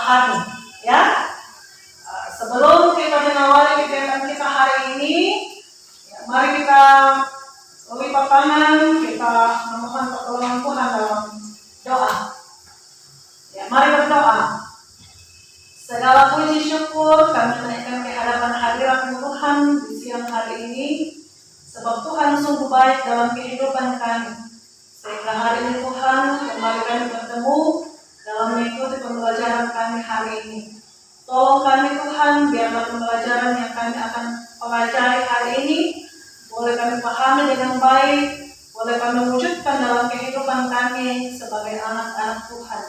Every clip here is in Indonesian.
pahami, ya. Sebelum kita mengawali kegiatan kita hari ini, ya, mari kita lipat tangan, kita memohon pertolongan Tuhan dalam doa. Ya, mari berdoa. Segala puji syukur kami naikkan ke hadapan hadirat Tuhan di siang hari ini, sebab Tuhan sungguh baik dalam kehidupan kami. Sehingga hari ini Tuhan kembali kami bertemu dalam mengikuti pembelajaran kami hari ini. Tolong kami Tuhan, biarlah pembelajaran yang kami akan pelajari hari ini boleh kami pahami dengan baik, boleh kami wujudkan dalam kehidupan kami sebagai anak-anak Tuhan.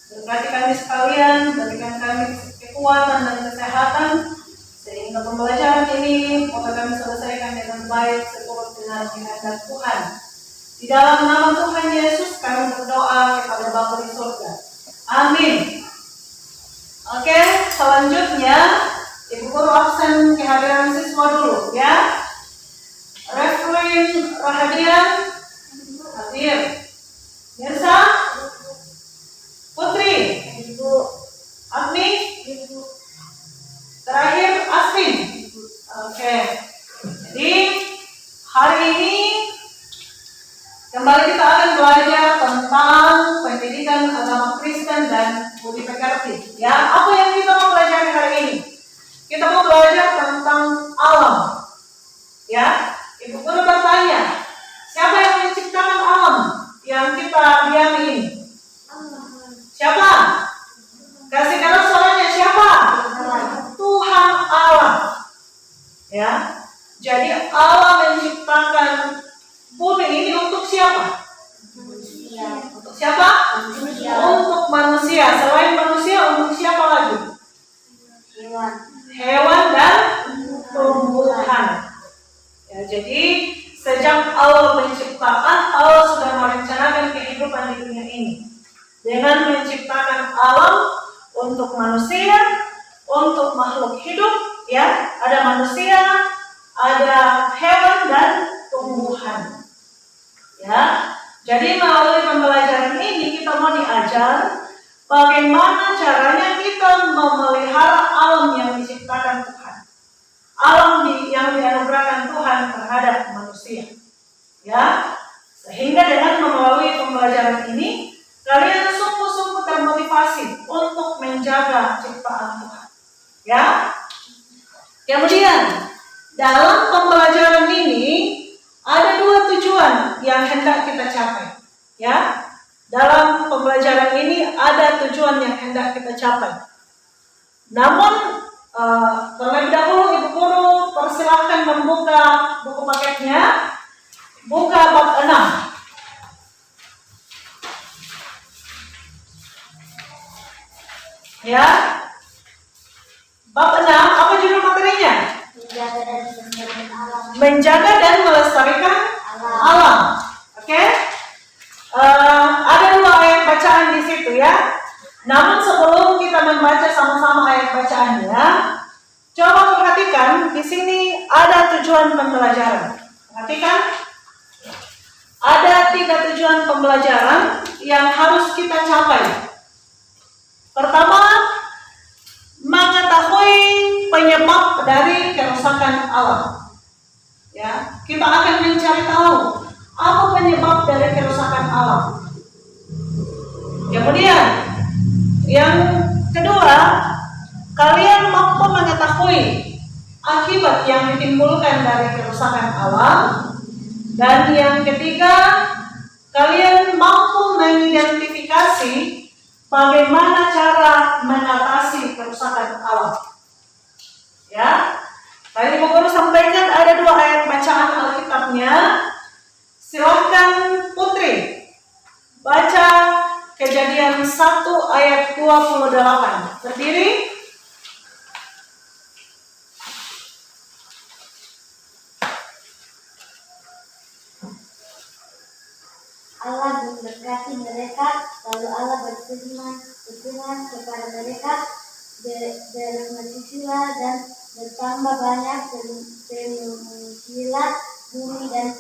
Berkati kami sekalian, berikan kami kekuatan dan kesehatan, sehingga pembelajaran ini boleh kami selesaikan dengan baik seturut dengan kehendak Tuhan. Di dalam nama Tuhan Yesus kami berdoa kepada Bapa di surga. Amin. Oke, selanjutnya Ibu Guru absen kehadiran siswa dulu, ya. Reflin Rahadian hadir. Mirsa, Putri, Ibu. Agni, Ibu. Terakhir Asvin. Oke. Jadi hari ini kembali kita akan belajar tentang pendidikan agama Kristen dan budi pekerti. Ya, apa yang kita mau pelajari hari ini? Kita mau belajar tentang alam. Ya, Ibu Guru bertanya, siapa yang menciptakan alam yang kita diami ini? Siapa? Kasih keras suaranya, siapa? Tuhan Allah. Ya, jadi Allah menciptakan bumi ini untuk siapa? Untuk siapa? Untuk manusia. Selain manusia, untuk siapa lagi? Hewan dan tumbuhan. Ya, jadi sejak Allah menciptakan, Allah sudah merencanakan kehidupan di dunia ini dengan menciptakan alam untuk manusia, untuk makhluk hidup. Ya, ada manusia, ada hewan dan tumbuhan. Ya, jadi melalui pembelajaran ini kita mau diajar bagaimana caranya kita memelihara alam yang diciptakan Tuhan, alam yang dianugerahkan Tuhan terhadap manusia. Ya, sehingga dengan melalui pembelajaran ini kalian sungguh-sungguh termotivasi untuk menjaga ciptaan Tuhan. Ya, kemudian dalam pembelajaran ini ada dua tujuan yang hendak kita capai. Ya, dalam pembelajaran ini ada tujuan yang hendak kita capai. Namun terlebih dahulu Ibu Guru persilahkan membuka buku paketnya. Buka bab 6. Ya, bab 6, apa judul materinya? Menjaga dan melestarikan alam. Oke? Ada dua ayat bacaan di situ, ya. Namun sebelum kita membaca sama-sama ayat bacaannya, coba perhatikan di sini ada tujuan pembelajaran. Perhatikan, ada 3 tujuan pembelajaran yang harus kita capai. Pertama, mengetahui penyebab dari kerusakan alam. Ya, kita akan mencari tahu apa penyebab dari kerusakan alam. Kemudian, yang kedua, kalian mampu mengetahui akibat yang ditimbulkan dari kerusakan alam. Dan yang ketiga, kalian mampu mengidentifikasi bagaimana cara mengatasi kerusakan alam. Ya, tadi Ibu Guru sampaikan ada 2 ayat bacaan Alkitabnya. Silakan Putri baca Kejadian 1 ayat 28. Berdiri. Allah memberkati mereka, lalu Allah berfirman kepada mereka, bermultilah dan bertambah banyak, penuhilah bumi dan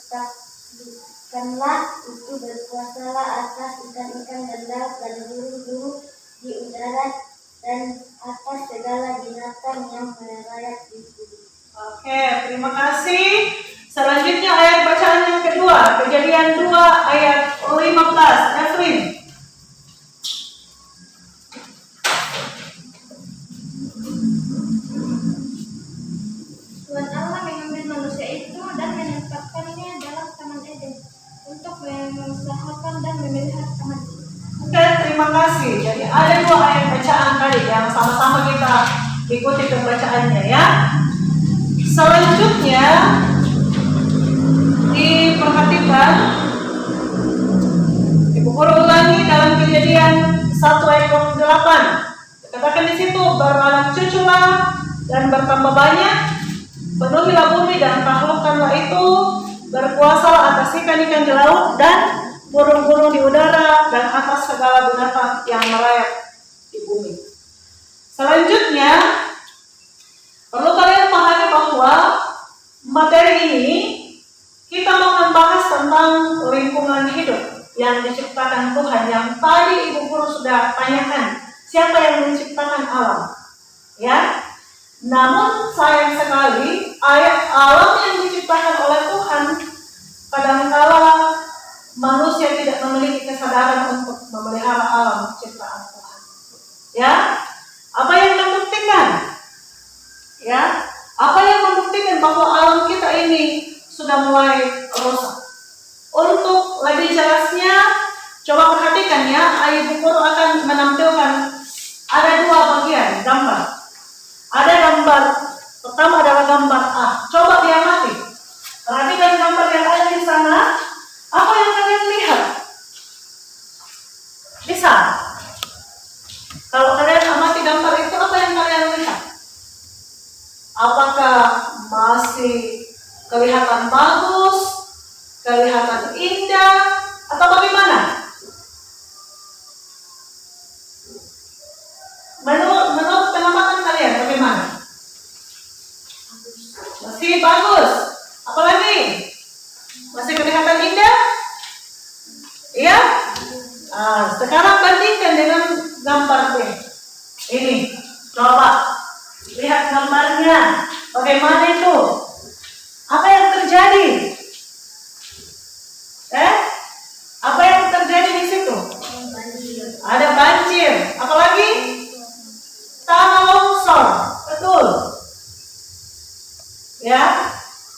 taklukkanlah itu, berkuasalah atas ikan-ikan dan laut dan burung-burung melihat aman. Oke, terima kasih. Jadi ada 2 ayat bacaan tadi yang sama-sama kita ikuti pembacaannya ya. Selanjutnya diperhatikan, Ibu Guru ulangi dalam Kejadian 1 ayat 28. Katakan di situ, beranak cuculah dan bertambah banyak, penuhilah bumi dan taklukkanlah itu, berkuasalah atas ikan-ikan di laut dan burung-burung di udara dan atas segala binatang yang merayap di bumi. Selanjutnya, perlu kalian pahami bahwa materi ini kita mau membahas tentang lingkungan hidup yang diciptakan Tuhan, yang tadi Ibu Guru sudah tanyakan, siapa yang menciptakan alam? Ya. Namun sayang sekali, alam yang diciptakan oleh Tuhan kadangkala manusia tidak memiliki kesadaran untuk memelihara alam ciptaan Tuhan. Ya, apa yang membuktikan? Ya, apa yang membuktikan bahwa alam kita ini sudah mulai rusak? Untuk lebih jelasnya, coba perhatikan ya, Ibu Guru akan menampilkan ada 2 bagian gambar. Ada gambar pertama adalah gambar A. Coba diamati. Perhatikan gambar yang ada di sana. Apa yang kalian lihat? Bisa? Kalau kalian amati gambar itu, apa yang kalian lihat? Apakah masih kelihatan bagus, kelihatan indah, atau bagaimana? Menurut pengamatan kalian bagaimana? Masih bagus. Apalagi? Masih kelihatan indah? Iya? Sekarang bandingkan dengan gambar B. Ini, coba lihat gambarnya. Bagaimana itu? Apa yang terjadi? Apa yang terjadi di situ? Ada banjir. Apalagi? Tanah longsor. Betul. Ya.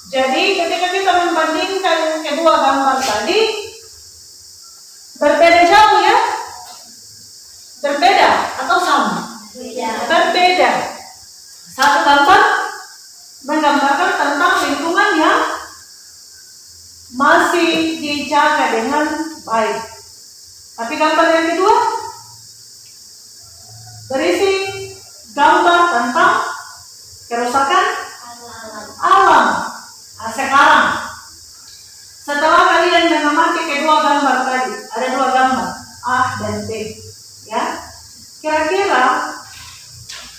Jadi ketika kita membandingkan kedua gambar tadi, berbeda jauh ya? Berbeda atau sama? Berbeda. Satu gambar menggambarkan tentang lingkungan yang masih dijaga dengan baik. Tapi gambar yang kedua berisi gambar tentang kerusakan alam. Sekarang setelah kalian mengamati kedua gambar tadi, ada 2 gambar A dan B, ya. Kira-kira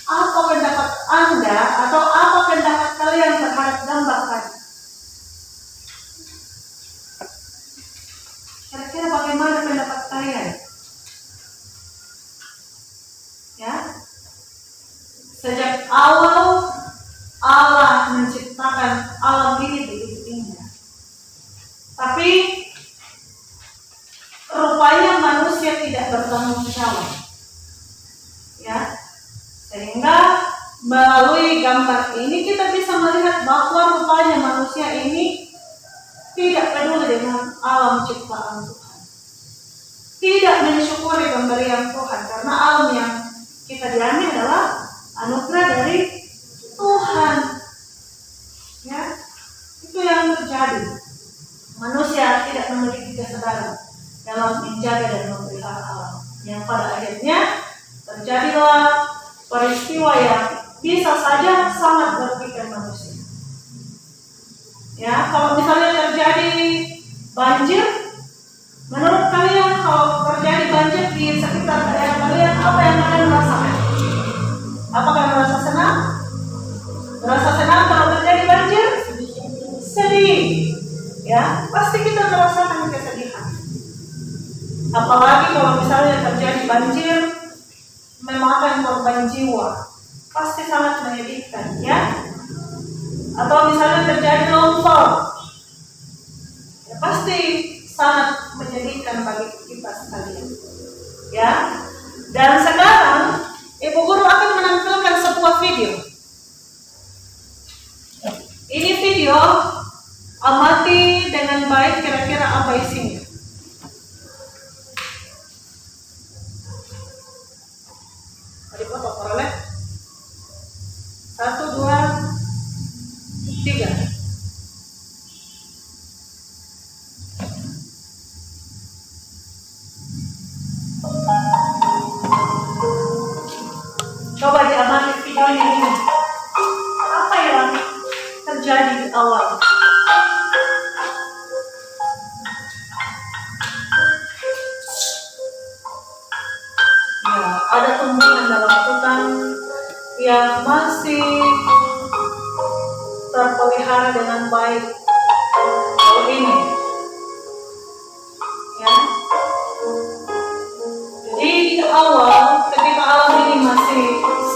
apa pendapat Anda atau apa pendapat kalian terhadap gambar tadi? Kira-kira bagaimana pendapat kalian? Ya. Sejak awal Allah menciptakan alam ini begitu indah. Tapi rupanya manusia tidak bertanggung jawab. Ya. Sehingga melalui gambar ini kita bisa melihat bahwa rupanya manusia ini tidak peduli dengan alam ciptaan Tuhan. Tidak mensyukuri pemberian Tuhan, karena alam yang kita diambil adalah anugerah dari Tuhan. Ya, itu yang terjadi. Manusia tidak memiliki kesadaran dalam menjaga dan memelihara alam, yang pada akhirnya terjadilah peristiwa yang bisa saja sangat merugikan manusia. Ya, kalau misalnya terjadi banjir, menurut kalian kalau terjadi banjir di sekitar daerah kalian, apa yang kalian rasakan? Apakah merasa senang? Merasa senang kalau terjadi banjir? Sedih. Ya, pasti kita merasakan kesedihan. Apalagi kalau misalnya terjadi banjir memakan korban jiwa, pasti sangat menyedihkan, ya. Atau misalnya terjadi longsor, ya pasti sangat menyedihkan bagi kita sekalian, ya. Dan sekarang Ibu Guru akan menampilkan sebuah video. Ini video, amati dengan baik kira-kira apa isinya. yang masih terpelihara dengan baik. Kalau ini, ya. Jadi di awal, ketika alam ini masih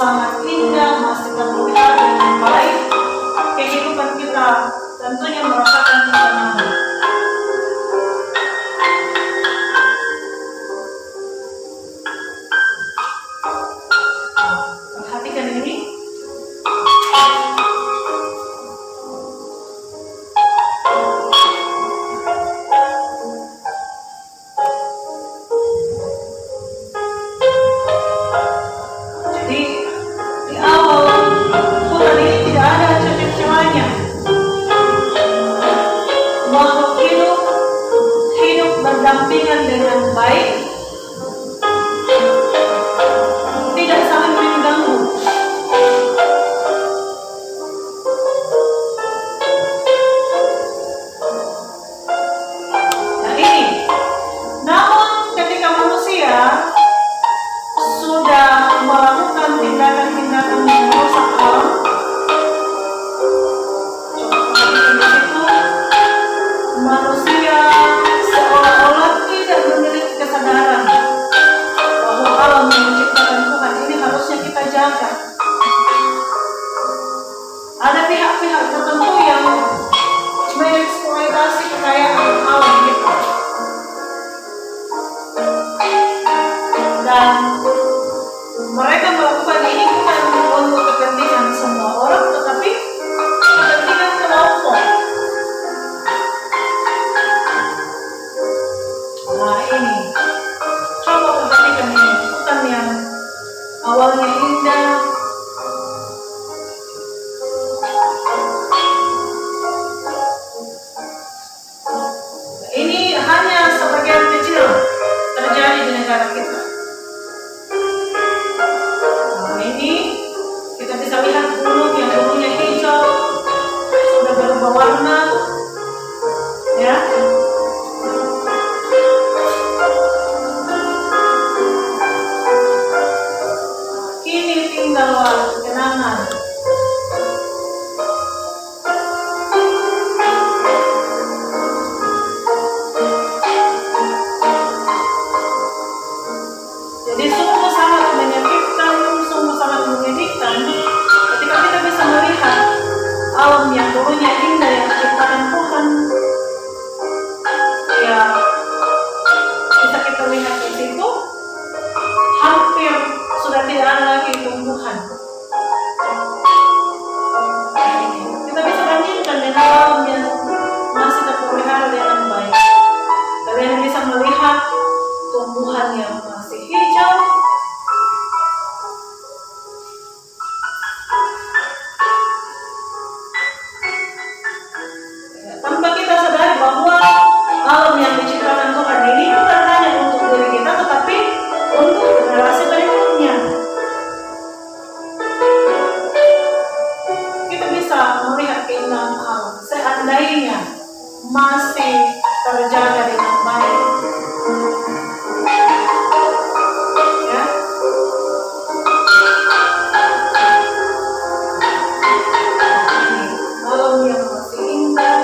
sangat indah, masih terpelihara dengan baik, kehidupan kita tentunya merasakan ketenangan. Perhatikan ini. Jadi di awal Tuhan ini tidak ada celah-celahnya. Makhluk hidup berdampingan dengan baik, tidak saling mengganggu. Nah ini, namun ketika manusia sudah melakukan tindakan-tindakan yang merusak alam, coba perhatikan di situ, manusia seolah-olah tidak memiliki kesadaran bahwa alam yang diciptakan Tuhan ini harusnya kita jaga. Ada pihak-pihak tertentu yang mengeksploitasi kekayaan alam kita, dan mereka melakukan ini bukan untuk kepentingan semua orang, tetapi kepentingan kelompok. Nah ini, coba perhatikan ini, hutan yang awalnya indah, ini hanya sebagian kecil terjadi di negara kita. Nah ini kita bisa lihat gunung yang dulunya hijau sudah berubah warna, ya. Kini tinggallah kenangan. Jadi sungguh sangat menyakitkan, sungguh sangat menyedihkan ketika kita bisa melihat alam yang dulunya indah yang diciptakan Tuhan, ya bisa kita lihat di situ hampir sudah tidak ada lagi tumbuhan. Kita bisa bandingkan dengan alam yang masih terpelihara dengan baik. Kalian bisa melihat tumbuhan yang masih hijau, tanpa kita sadari bahwa alam yang diciptakan Tuhan ini bukan hanya untuk diri kita, tetapi untuk generasi berikutnya. Kita bisa melihat keindahan alam seandainya masih terjaga dengan baik. Ya. Alam yang masih indah,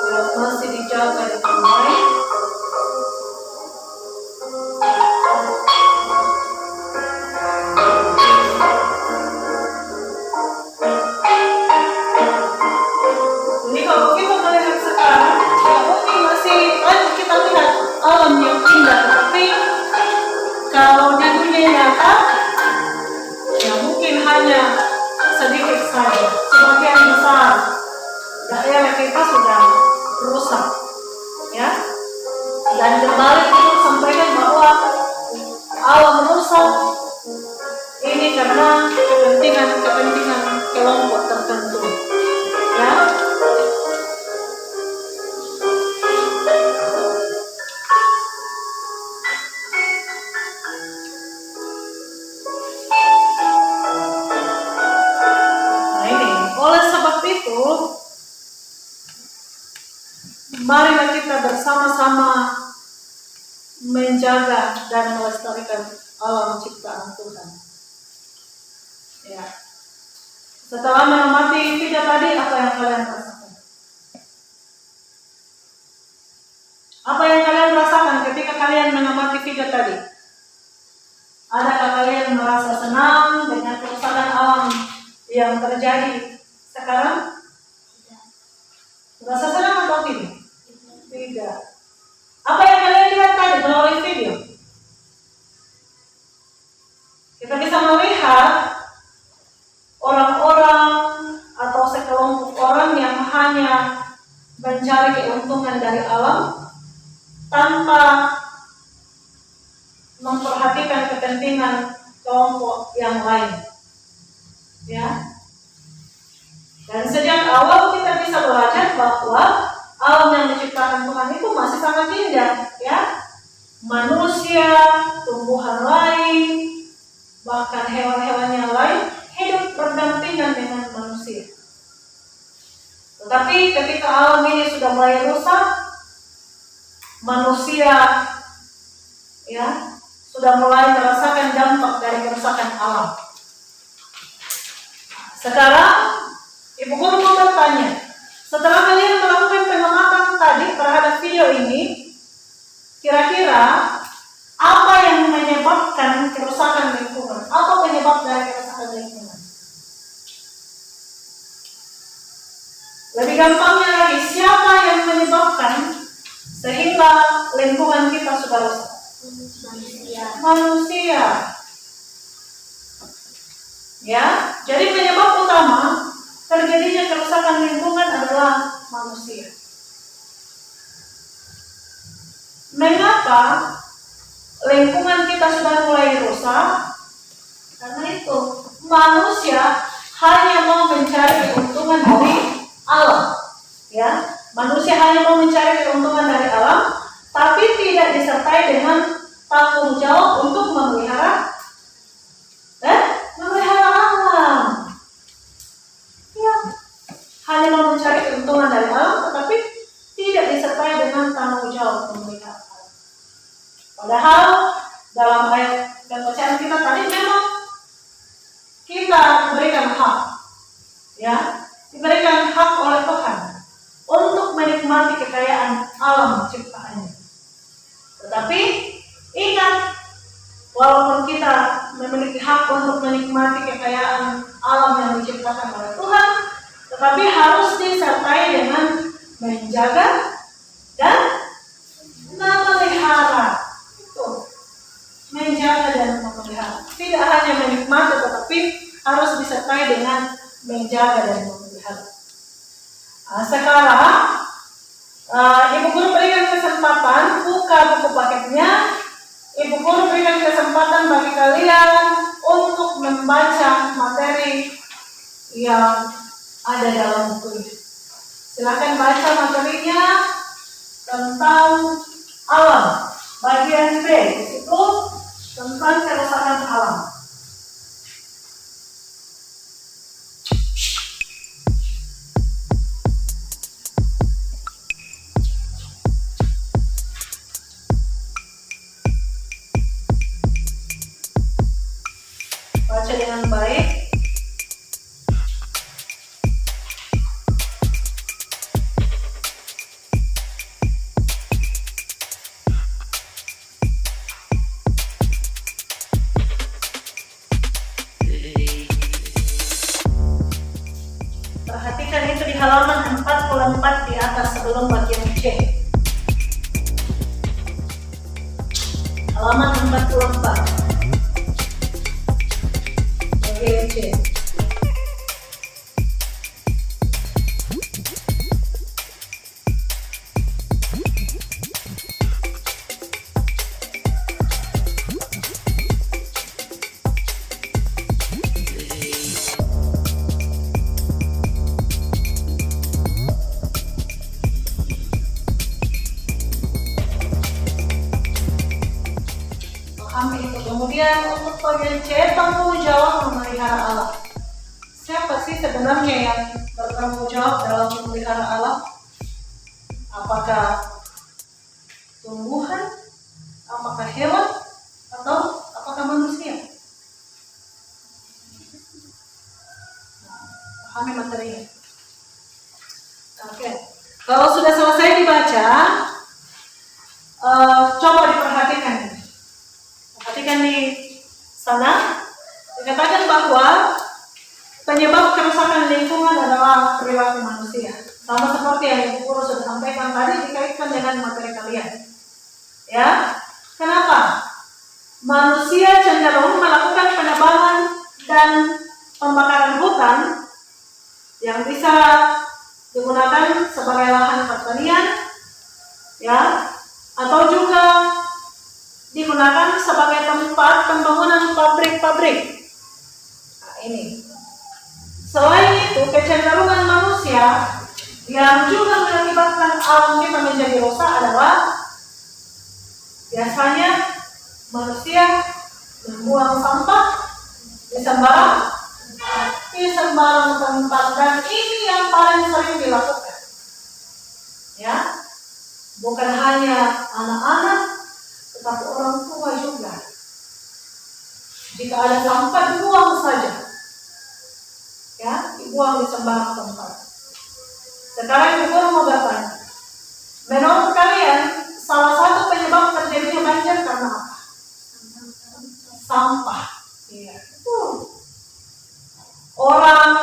yang masih dijaga dengan baik. Jadi kalau kita melihat sekarang, ya mungkin masih kita lihat alam yang indah, tapi kalau di dunia nyata, ya mungkin hanya sedikit saja. Sebagian besar daerah kita sudah rusak, ya. Dan kembali itu sampaikan bahwa alam rusak ini karena kepentingan kelompok tertentu, ya. Nah ini, oleh sebab itu, marilah kita bersama-sama menjaga dan melestarikan alam ciptaan Tuhan. Ya. Setelah mengamati video tadi, apa yang kalian rasakan? Apa yang kalian rasakan ketika kalian mengamati video tadi? Adakah kalian merasa senang dengan kerusakan alam yang terjadi sekarang? Merasa senang atau tidak? Tidak. Apa yang kalian lihat tadi melalui video? Kita bisa melihat orang-orang atau sekelompok orang yang hanya mencari keuntungan dari alam tanpa memperhatikan kepentingan kelompok yang lain. Ya. Dan sejak awal kita bisa belajar bahwa alam yang diciptakan Tuhan itu masih sangat indah, ya. Manusia, tumbuhan lain, bahkan hewan-hewan yang lain hidup berdampingan dengan manusia. Tetapi ketika alam ini sudah mulai rusak, manusia, ya, sudah mulai merasakan dampak dari kerusakan alam. Sekarang Ibu Guru mau bertanya, setelah kalian melakukan pengamatan tadi terhadap video ini, kira-kira apa yang menyebabkan kerusakan lingkungan atau penyebab dari kerusakan lingkungan? Lebih gampangnya lagi, siapa yang menyebabkan sehingga lingkungan kita sudah rusak? Manusia. Ya, jadi penyebab utama terjadinya kerusakan lingkungan adalah manusia. Mengapa lingkungan kita sudah mulai rusak? Karena itu manusia hanya mau mencari keuntungan dari alam. Ya, manusia hanya mau mencari keuntungan dari alam, tapi tidak disertai dengan tanggung jawab untuk memelihara alam. Ya, hanya mau mencari keuntungan dari alam, tetapi tidak disertai dengan tanggung jawab memelihara alam. Padahal dalam ayat dan bacaan kita tadi memang kita diberikan hak, ya, diberikan hak oleh Tuhan untuk menikmati kekayaan alam ciptaannya. Tetapi ingat, walaupun kita memiliki hak untuk menikmati kekayaan alam yang diciptakan oleh Tuhan, tetapi harus disertai dengan menjaga dan memelihara. Menjaga dan memelihara. Tidak hanya menikmati, tetapi harus disertai dengan menjaga dan memelihara. Sekarang Ibu Guru berikan kesempatan, buka buku paketnya. Ibu Guru berikan kesempatan bagi kalian untuk membaca materi yang ada dalam buku ini. Silakan baca materinya tentang alam. Bagian B, di situ tentang kerusakan alam. Baca dengan baik. Perhatikan itu di halaman 44 di atas sebelum bagian C. Halaman 44. Bagian C. Kemudian untuk bagian C, tanggung jawab memelihara alam. Siapa sih sebenarnya yang bertanggung jawab dalam memelihara alam? Apakah tumbuhan, apakah hewan, atau apakah manusia? Coba diperhatikan. Perhatikan di sana. Dikatakan bahwa penyebab kerusakan lingkungan adalah perilaku manusia. Sama seperti yang Ibu Guru sudah sampaikan tadi, dikaitkan dengan materi kalian. Ya, kenapa? Manusia cenderung melakukan penebangan dan pembakaran hutan yang bisa digunakan sebagai lahan pertanian, ya, atau juga digunakan sebagai tempat pembangunan pabrik-pabrik. Nah, ini. Selain itu, kecenderungan manusia yang juga mengakibatkan alam kita menjadi rusak adalah biasanya manusia membuang sampah di sembarang tempat, dan ini yang paling sering dilakukan. Ya, bukan hanya anak-anak, tetapi orang tua juga. Jika ada sampah, dibuang saja. Ya, dibuang di sembarang tempat. Sekarang Ibu Guru mau bertanya, menurut kalian salah satu penyebab terjadinya banjir karena apa? Sampah. Iya. Orang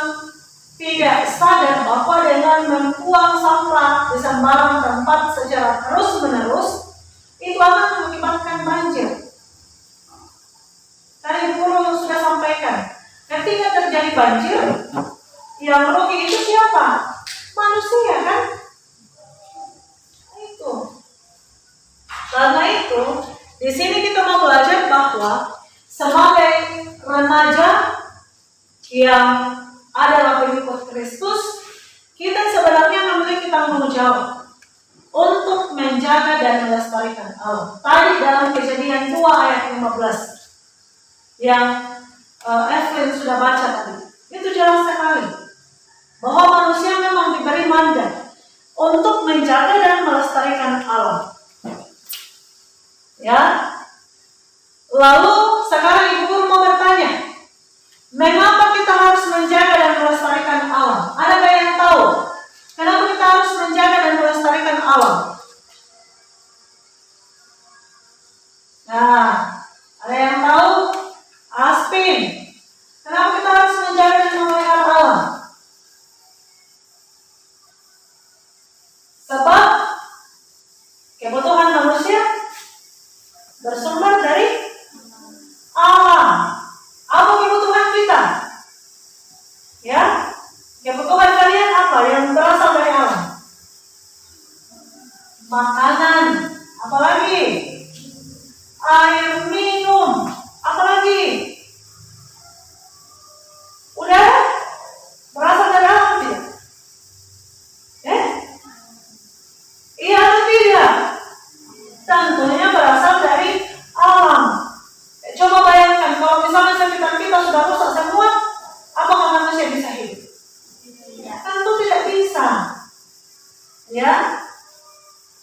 tidak sadar bahwa dengan membuang sampah di sembarang tempat secara terus-menerus itu akan mengakibatkan banjir. Tadi Ibu Guru sudah sampaikan, ketika terjadi banjir, yang rugi itu siapa? Manusia, kan? Itu. Karena itu, di sini kita mau belajar bahwa sebagai remaja yang adalah pengikut Kristus, kita sebenarnya memiliki tanggung jawab untuk menjaga dan melestarikan alam. Tadi dalam Kejadian 2 ayat 15 yang Evelyn sudah baca tadi, itu jelas sekali bahwa manusia memang diberi mandat untuk menjaga dan melestarikan alam. Ya. Lalu sekarang Ibu Guru mau bertanya, mengapa kita harus menjaga dan melestarikan alam? Adakah yang tahu kenapa kita harus menjaga dan melestarikan alam? Nah, ada yang tahu? Aspin, kenapa kita harus menjaga dan memelihara alam? Sebab kebutuhan manusia bersumber dari alam. Apa kebutuhan kita? Ya, kebutuhan kalian apa yang berasal dari alam? Makanan, apalagi? Air minum, apalagi? Udara berasal dari alam tidak? Iya atau tidak? Tentunya berasal dari alam. Coba bayangkan kalau misalnya sekitar kita sudah rusak semua, apakah manusia bisa hidup? Tentu tidak bisa. Ya.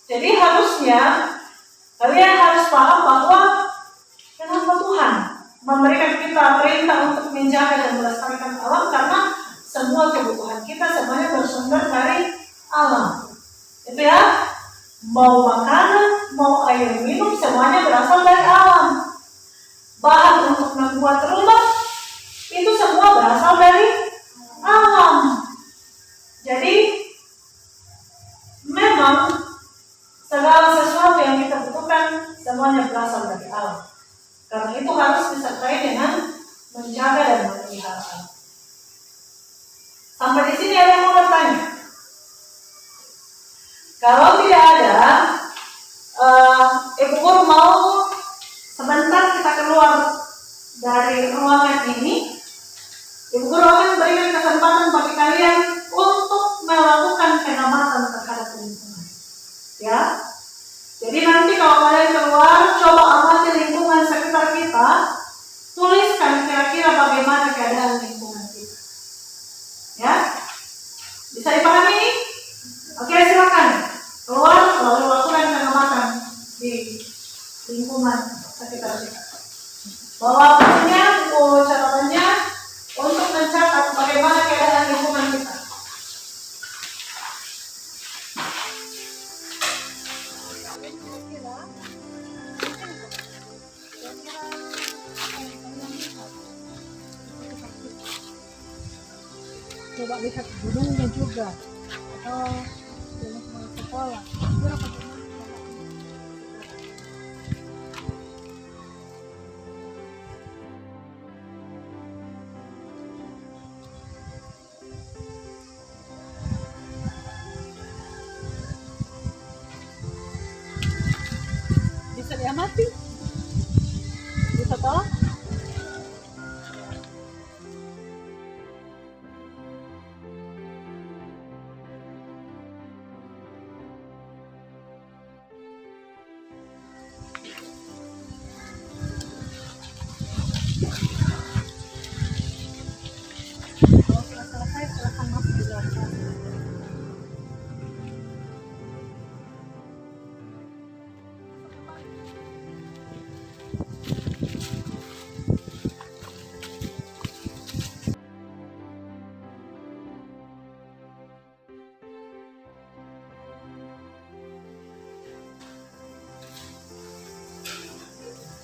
Jadi harusnya kalian harus paham bahwa kenapa Tuhan memberikan kita perintah untuk menjaga dan melestarikan alam, karena semua kebutuhan kita semuanya bersumber dari alam. Itu ya, mau makanan, mau air minum, semuanya berasal dari alam. Bahan untuk membuat rumah, itu semua berasal dari alam. Jadi, memang segala sesuatu yang kita butuhkan, semuanya berasal dari alam. Karena itu harus disertai dengan menjaga dan memelihara alam. Sampai di sini ada yang mau bertanya? Kalau tidak ada, Ibu Guru mau sebentar kita keluar dari ruangan ini. Ibu Guru akan berikan kesempatan bagi kalian untuk melakukan pengamatan terhadap lingkungan. Ya, jadi nanti kalau kalian keluar, coba amati lingkungan sekitar kita, tuliskan kira-kira bagaimana keadaan lingkungan kita. Ya, bisa dipahami ini? Oke, silakan keluar lalu lakukan pengamatan di lingkungan sekitar kita. Bawa bukunya, buku catatannya untuk mencatat bagaimana keadaan lingkungan kita. Kira-kira coba lihat gunungnya juga, atau gunung sekolah. Berapa gunung? Bisa diamati, bisa toh. Kalau sudah selesai, silakan masuk di dalam kelas.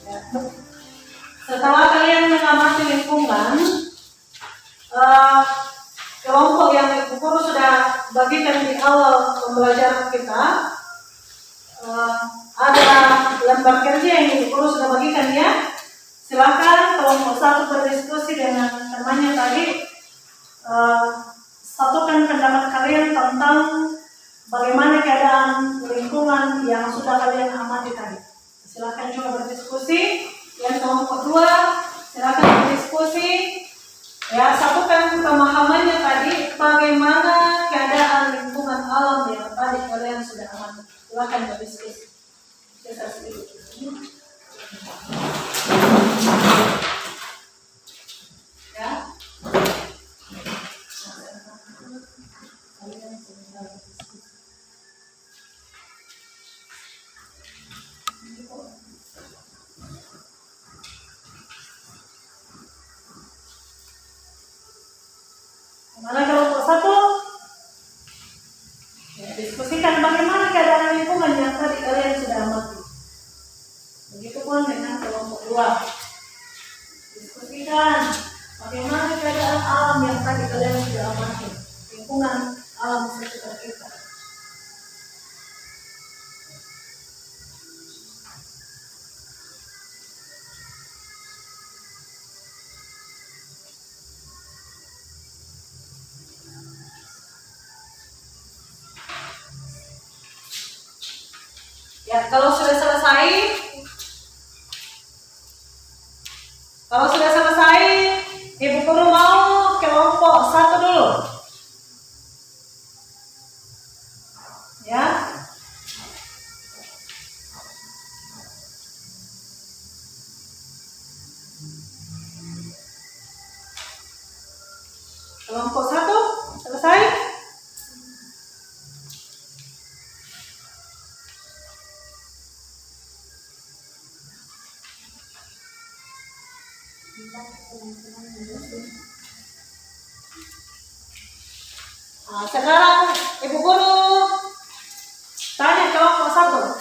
Ya. Setelah kalian mengamati lingkungan, kelompok yang Ibu Guru sudah bagikan di awal pembelajaran kita, ada lembar kerja yang Ibu Guru sudah bagikan ya. Silakan kelompok 1 berdiskusi dengan temannya tadi, satukan pendapat kalian tentang bagaimana keadaan lingkungan yang sudah kalian amati tadi. Silakan coba berdiskusi. Yang kelompok 2, silakan berdiskusi. Ya, satukan pemahamannya tadi bagaimana keadaan lingkungan alam yang tadi kalian sudah amati. Silakan berdiskusi. Ya. Mana kelompok 1? Ya, diskusikan bagaimana keadaan lingkungan yang tadi kalian sudah amati. Begitupun dengan kelompok 2. Diskusikan bagaimana keadaan alam yang tadi kalian sudah amati. Lingkungan alam sekitar kita. Ya, kalau sudah selesai, Ibu Guru mau kelompok 1 dulu. Ya. Kelompok 1 selesai. Nah, sekarang Ibu Guru tanya kelompok 1.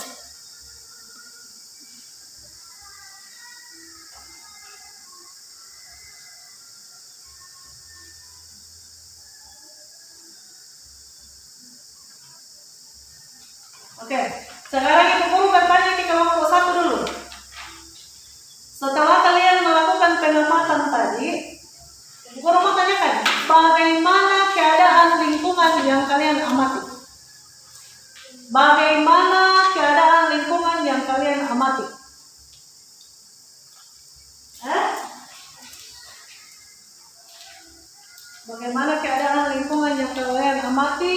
Oke, sekarang Ibu Guru bertanya ke kelompok 1 dulu. Setelah kalian melakukan pengamatan tadi, Ibu Guru mau tanyakan, bagaimana keadaan lingkungan yang kalian amati? Bagaimana keadaan lingkungan yang kalian amati? Bagaimana keadaan lingkungan yang kalian amati?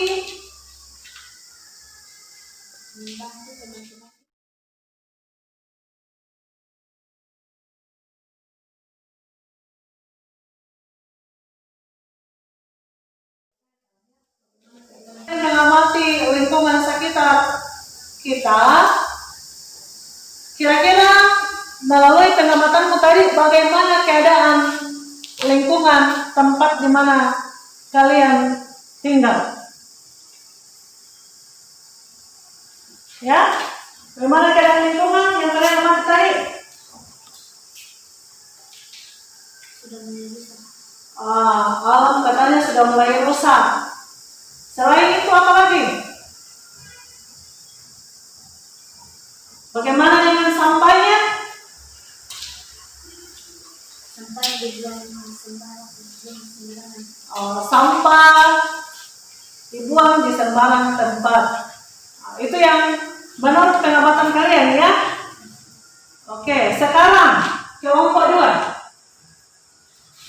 Mengamati lingkungan sekitar kita, kira-kira melalui pengamatanmu tadi bagaimana keadaan lingkungan tempat di mana kalian tinggal? Ya, bagaimana keadaan lingkungan yang kalian amati tadi? Alam katanya sudah mulai rusak. dibuang sembarangan. Sampah dibuang di sembarang tempat. Itu yang menurut pengamatan kalian ya. Oke, sekarang kelompok 2.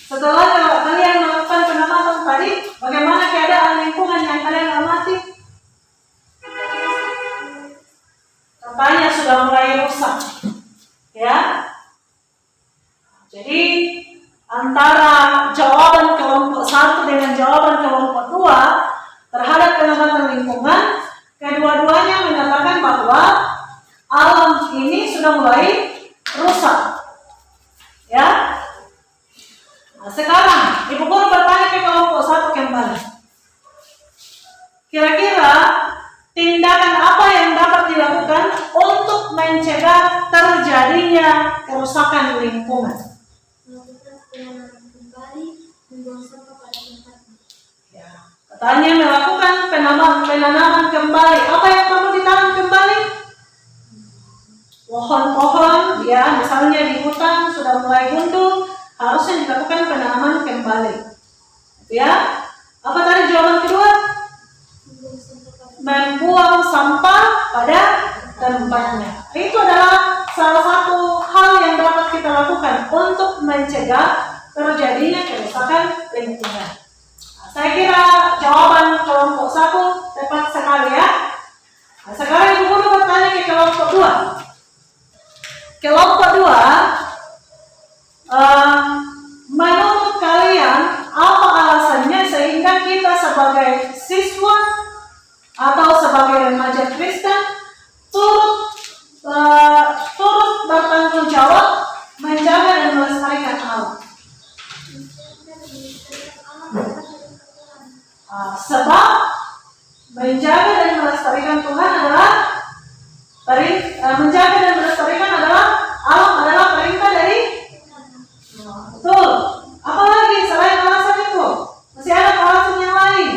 Setelah kalian melakukan pengamatan tadi, bagaimana keadaan lingkungan yang kalian amati? Katanya sudah mulai rusak. Ya. Jadi antara jawaban kelompok 1 dengan jawaban kelompok 2 terhadap pengamatan lingkungan, kedua-duanya menyatakan bahwa alam ini sudah mulai rusak. Ya. Nah, sekarang Ibu Guru bertanya ke kelompok 1 kembali. Kira-kira tindakan apa yang dapat dilakukan untuk mencegah terjadinya kerusakan lingkungan? Melakukan penanaman kembali, membuang sampah pada tempatnya. Ya, katanya melakukan penanaman kembali. Apa yang perlu ditanam kembali? Pohon-pohon, ya, misalnya di hutan sudah mulai gundul, harusnya dilakukan penanaman kembali. Ya, apa tadi jawaban kedua? Membuang sampah pada tempatnya. Itu adalah salah satu hal yang dapat kita lakukan untuk mencegah terjadinya kerusakan lingkungan. Nah, saya kira jawaban kelompok 1 tepat sekali ya. Nah, sekarang Ibu Guru bertanya ke kelompok 2. Kelompok 2, menurut kalian apa alasannya sehingga kita sebagai siswa atau sebagai remaja Kristen turut bertanggung jawab menjaga dan melestarikan alam? Sebab menjaga dan melestarikan Tuhan adalah menjaga dan melestarikan alam adalah perintah dari betul. Apalagi selain alasan itu masih ada alasan yang lain.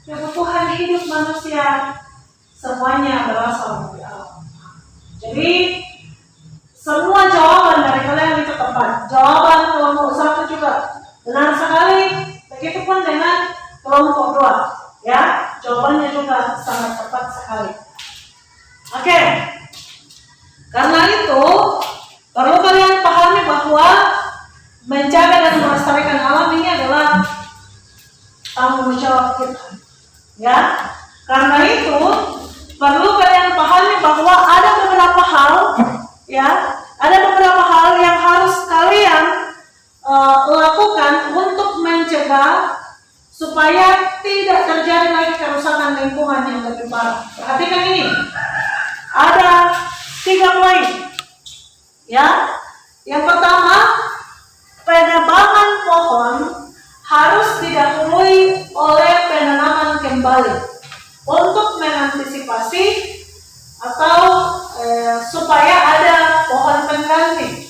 Kebutuhan hidup manusia semuanya berasal dari alam. Jadi semua jawaban dari kalian itu tepat. Jawaban kelompok 1 juga benar sekali. Begitupun dengan kelompok 2. Ya, jawabannya juga sangat tepat sekali. Oke. Karena itu perlu kalian pahami bahwa menjaga dan melestarikan alam ini adalah tanggung jawab kita. Ya, karena itu perlu kalian pahami bahwa ada beberapa hal, ya, ada beberapa hal yang harus kalian lakukan untuk mencegah supaya tidak terjadi lagi kerusakan lingkungan yang lebih parah. Perhatikan ini, ada 3 poin. Ya, yang pertama, penebangan pohon harus didahului oleh penanaman kembali untuk mengantisipasi atau supaya ada pohon pengganti,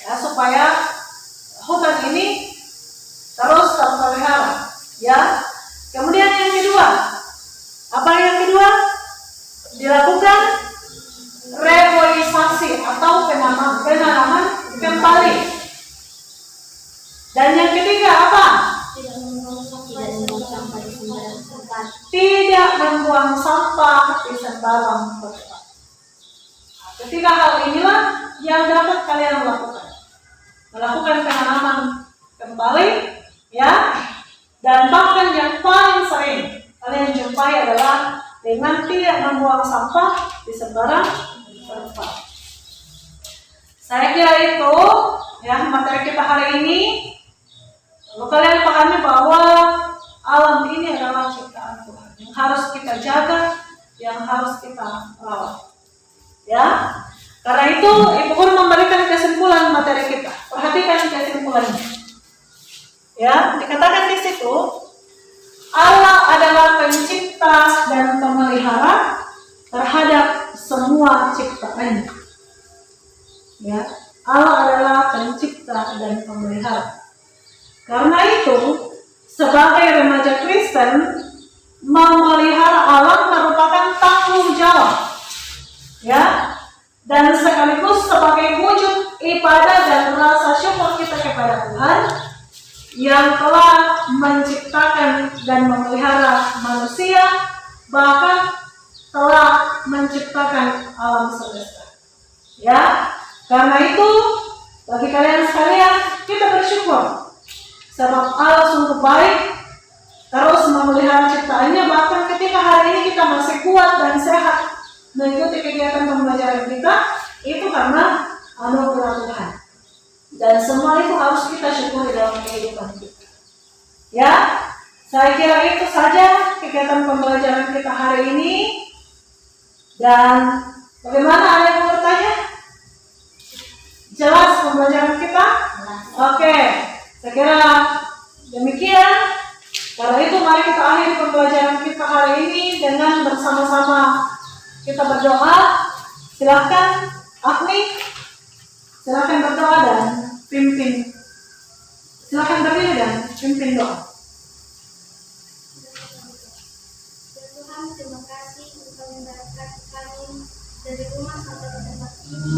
ya, supaya hutan ini terus terpelihara. Ya, kemudian yang kedua, apa yang kedua? Dilakukan reboisasi atau penanaman kembali. Dan yang ketiga apa? Tidak membuang sampah di sembarang tempat. Ketiga hal inilah yang dapat kalian lakukan. Melakukan penanaman kembali, ya. Dan bahkan yang paling sering kalian jumpai adalah dengan tidak membuang sampah di sembarang tempat. Saya kira itu ya materi kita hari ini. Lalu kalian pahami bahwa alam ini adalah ciptaan Tuhan yang harus kita jaga, yang harus kita rawat. Ya, karena itu Ibu Guru memberikan kesimpulan materi kita. Perhatikan kesimpulannya. Ya, dikatakan di situ Allah adalah pencipta dan pemelihara terhadap semua ciptaannya. Ya, Allah adalah pencipta dan pemelihara. Karena itu, sebagai remaja Kristen, memelihara alam merupakan tanggung jawab. Ya, dan sekaligus sebagai wujud ibadah dan rasa syukur kita kepada Tuhan yang telah menciptakan dan memelihara manusia, bahkan telah menciptakan alam semesta. Ya, karena itu bagi kalian sekalian kita bersyukur sebab Allah sungguh baik terus memelihara ciptaannya, bahkan ketika hari ini kita masih kuat dan sehat mengikuti kegiatan pembelajaran kita, itu karena anugerah Tuhan. Dan semua itu harus kita syukuri dalam kehidupan kita. Ya, saya kira itu saja kegiatan pembelajaran kita hari ini. Dan bagaimana, ada yang mau bertanya? Jelas pembelajaran kita? Oke, saya kira demikian. Karena itu mari kita akhiri pembelajaran kita hari ini dengan bersama-sama kita berdoa. Silakan Agni, silakan berdoa dan pimpin. Silakan berdiri dan pimpin doa. Tuhan, terima kasih Engkau memberkati kami dari rumah sampai ke tempat ini.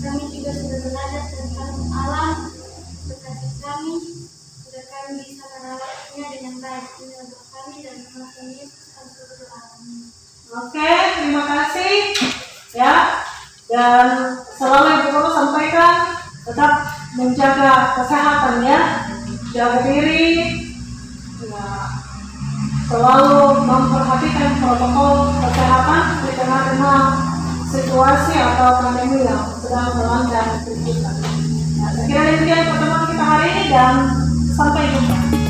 Kami juga sudah belajar tentang alam. Berkati kami agar kami bisa merawatnya dengan baik. Inilah doa kami dan nama Tuhan Yesus kami berdoa. Oke, terima kasih. Ya, dan selalu Ibu Guru sampaikan tetap menjaga kesehatan ya, jaga diri, ya, selalu memperhatikan protokol kesehatan di tengah-tengah situasi atau pandemi yang sedang melanda negeri kita. Nah, saya kira demikian pertemuan kita hari ini dan sampai jumpa.